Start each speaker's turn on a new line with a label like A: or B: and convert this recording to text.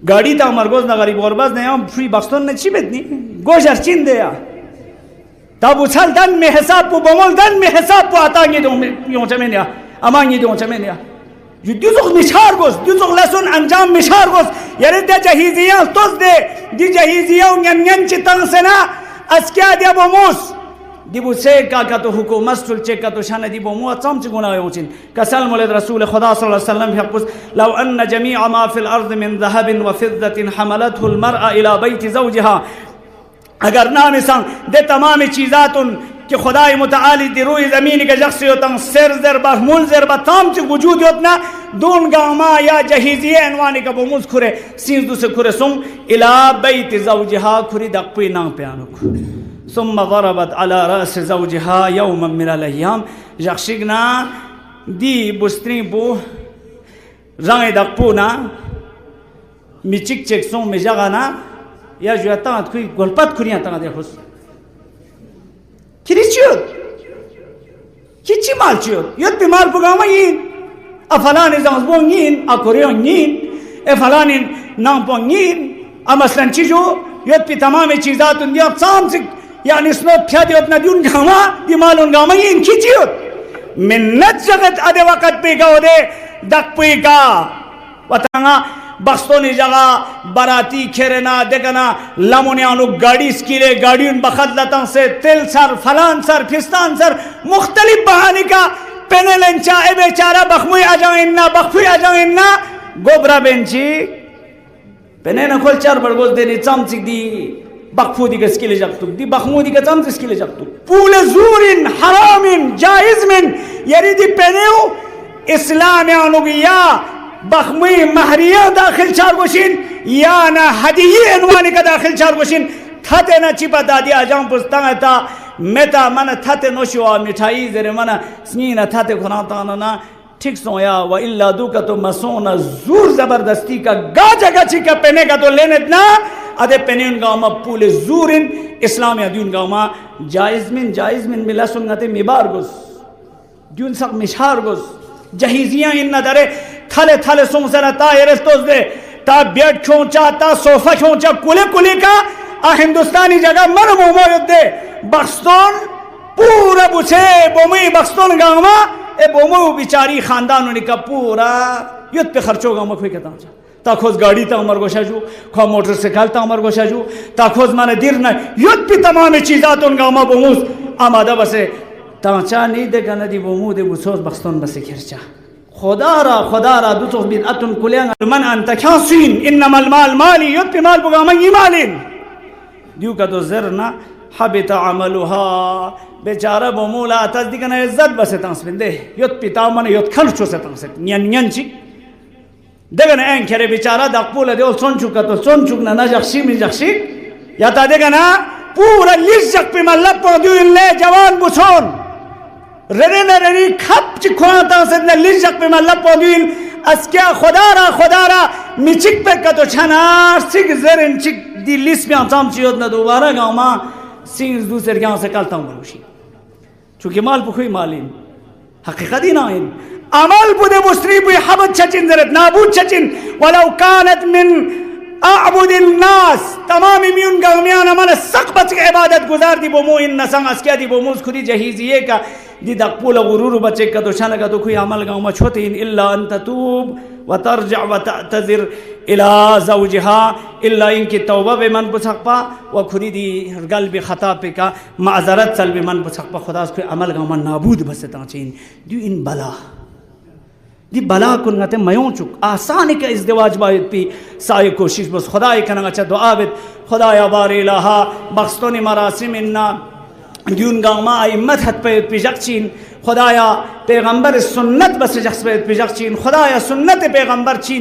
A: गाड़ी ता मरगोज ना गरीब और बस नहीं फ्री बख्तों ने चिबेत नहीं गोशर चिन दे या तब उछल दन में हिसाब को बमोल दन में हिसाब को आता नहीं दो यों चमें या अमांगी दो चमें या युद्धुक मिशार गोस युद्धुक लसन अंजाम मिशार गोस यारे दे जहीजिया तोस दे दी जहीजिया उन्यन चितंग से ना अस्क्या दे बमोस दिबु से का तो हुकूमत सुल चेक का तो शान दिबु मु अचम चुना योचिन कसल मोले रसूल खुदा सल्लल्लाहु अलैहि वसल्लम यकुस लौ अन्न जमीअ मा फिल अर्द मिन ज़हबिन व फिद्दतिन हमलतहु अल मरअ इला बैत ज़ौजिहा अगर नाम संग दे तमाम चीज़ातुन कि खुदाई मुतआली दी रूई ज़मीन के जख्सी होतं सिर ज़र बहमुल ज़र बताम च वजूद होतना दून गामा या जहीजिए अनवानी का बमुज खुरे सींस दूसरे खुरे सुम इला बैत ज़ौजिहा खुरी दक्पी नाम पे आनुक सुम्मा ज़रबत अला रअस ज़ौजिहा यौमन मिनल अय्याम जख्शिगना दी बुस्त्री बु रंग दक्पूना मिचिक चेक सुम मिजगाना या जुआता कोई गोलपत खुरिया ता देखोस किरिचियो किछि मालचियो यत बिमार पुगामा यिन अफलानी जंसबोंगिन अकोरियोंगिन ए फलानी नामपोंगिन अमसलन चीजो यत पि तमाम चीजात दुनिया सामसिक यानी स्नो फ्यादि अपना दुन गामा दिमालुन गामा यिन किचियो मिन्नत जगत अदे वक्त पे का ओदे दक्पे का वतंगा बख्तोनी जगह बराती खेरना देखना लमुने अनु गाड़ी स्किले गाड़ियों बखदलतों से तिल सर फलान सर फिस्तान सर मुख्तलिफ बहाने का पेनेलेंचा ए बेचारा बखमुई आ जाओ इन्ना बखफुई आ जाओ इन्ना गोबरा बेंची पेने न खोल चार बड़गोज देनी चमचिक दी बखफू दी स्किले जगतुक दी बखमू दी चमचिक स्किले जगतुक पूले जूरिन हरामिन जायज़मिन यरी दी पेनेउ इस्लाम अनुगिया बखमी महरिया दाखिल चार गोशिन या ना हदिये अनवानी का दाखिल चार गोशिन थाते ना चिपा दादी आजाम पुस्तांग ता मेता मना थाते नोशुआ मिठाई जरे मना स्नीना थाते खुनाता ना ठीक सोया व इल्ला दू का तो मसोना जोर जबरदस्ती का गाजा गाची का पेने का तो लेने ना अदे पेने उन गाँव में पूले जूरिन इस्लाम या दून गाँव में जायज़मिन मिला सुनते मिबार गोस दून सक मिशार गोस जहीजियां इन नदरे थले थले सुमसना ता एरेस्तोस दे ता बेड खोंचा ता सोफा खोंचा कुले कुले का आ हिंदुस्तानी जगह मन मोमो दे बख्तोन पूरा बुछे बोमी बख्तोन गांवा ए बोमो बिचारी खानदान का पूरा युद्ध पे खर्चो गांव कोई कहता ता खोज गाड़ी ता उमर गोशाजू खो मोटरसाइकिल ता उमर गोशाजू ता खोज माने दिर न युद्ध पे तमाम चीज़ात उन गांव बोमूस आमादा बसे ताचा नहीं देखा नदी बोमू दे बुसोस बख्तोन बसे खर्चा खुदारा दूसो बिन अतुन कुलेंगा मन अंत ख्यासीन इन्नमल माल माली युद्ध माल बुगामा मालिन दियो का तो जरना हबिता अमलुहा बेचारा बोमूला तस्दीक न इज्जत बसे तंस बिंदे युद्ध पिता मन युद्ध खर्चो से तंस न्यन्यंची देखा ना एंग खेरे बेचारा दक्पूला दे सोन चुका तो सोन चुकना ना जख्शी में जख्शी या ता देखा ना पूरा लिस्ट जग पे मल्ला पौधू इल्ले जवान बुछोन रेने न रेनी खप चिखवाता से न लिजक पे मल्ला पौधीन अस्क्या खुदारा मिचिक पे का तो छनार सिग जरन चिक दी लिस्ट में आसाम चियोत न दोबारा गाँव में सिंग दूसरे गाँव से कलता हूँ मनुष्य चूँकि माल पुखुई मालिन हकीकती ना इन अमल पुदे बुस्री पुई हबत चचिन जरत नाबूद चचिन वलाउ कानत मिन अअबुदिन नास तमाम इम्यून गाँवियान हमारे सकबत की इबादत गुजार दी बोमो इन नसंग अस्क्या दी बोमो खुदी जहीजिए का दी दक्पूला गुरूर बच्चे का तो शान का तो कोई अमल गाँव में छोटे इल्ला अन ततूब व तर्जा व तज़िर इला ज़ौजिहा इल्ला इनकी तौबा बे मन पुछकपा व खुदी दी गल बे खता पे का माजरत चल बे मन पुछकपा खुदा कोई अमल गाँव में नाबूद बसे ताचीन दी इन बला दी बला कुन गते मयों चुक आसानी का इज़्दिवाज बायत पी साय कोशिश बस खुदा का नंगा दुआ बिद खुदा या बार इलाहा बख्तोनी मरासिम इन्ना दून गाँव में अइम्मत हद पे पिजक्चीन खुदाया पैगंबर सुन्नत बस जख्स पे पिजक्चीन खुदाया सुन्नत पैगंबर चीन